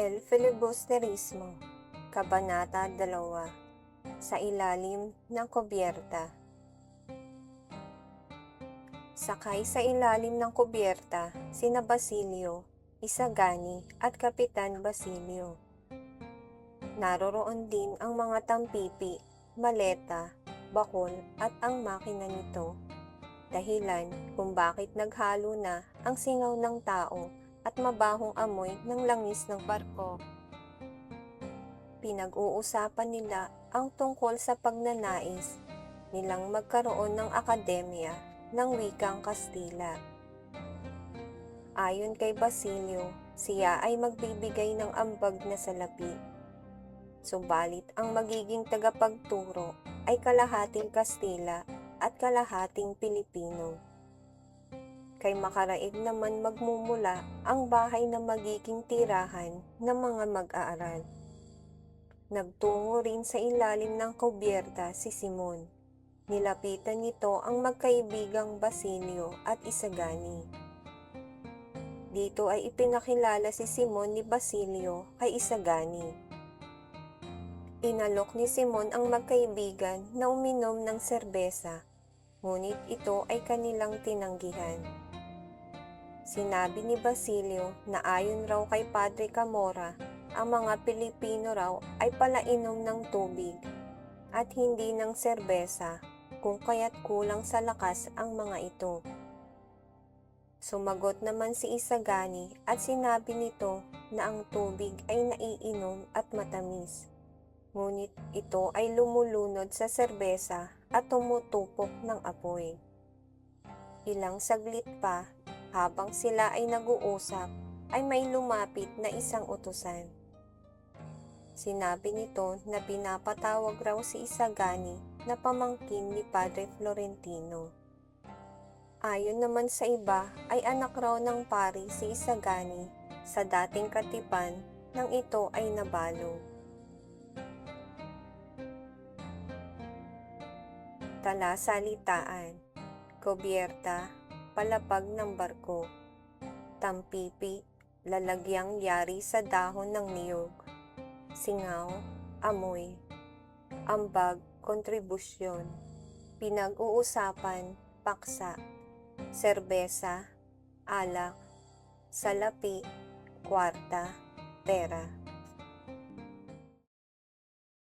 El Filibusterismo, Kabanata 2, sa ilalim ng kubyerta. Sakay sa ilalim ng kubyerta sina Basilio, Isagani at Kapitan Basilio. Naroroon din ang mga tampipi, maleta, bakol at ang makina nito. Dahilan kung bakit naghalo na ang singaw ng tao at mabahong amoy ng langis ng barko. Pinag-uusapan nila ang tungkol sa pagnanais nilang magkaroon ng akademya ng wikang Kastila. Ayon kay Basilio, siya ay magbibigay ng ambag na salapi. Subalit ang magiging tagapagturo ay kalahating Kastila at kalahating Pilipino. Kay makaraig naman magmumula ang bahay na magiging tirahan ng mga mag-aaral. Nagtungo rin sa ilalim ng kubyerta si Simon. Nilapitan nito ang magkaibigang Basilio at Isagani. Dito ay ipinakilala si Simon ni Basilio kay Isagani. Inalok ni Simon ang magkaibigan na uminom ng serbesa, ngunit ito ay kanilang tinanggihan. Sinabi ni Basilio na ayon raw kay Padre Camora, ang mga Pilipino raw ay palainom ng tubig at hindi ng serbesa, kung kaya't kulang sa lakas ang mga ito. Sumagot naman si Isagani at sinabi nito na ang tubig ay naiinom at matamis, ngunit ito ay lumulunod sa serbesa at tumutupok ng apoy. Ilang saglit pa, habang sila ay nag-uusap, ay may lumapit na isang utusan. Sinabi nito na pinapatawag raw si Isagani na pamangkin ni Padre Florentino. Ayon naman sa iba ay anak raw ng pari si Isagani sa dating katipan nang ito ay nabalo. Talasalitaan, kubyerta, palapag ng barko, tampipi, lalagyang yari sa dahon ng niyog, singaw, amoy, ambag, kontribusyon, pinag-uusapan, paksa, serbesa, alak, salapi, kwarta, pera.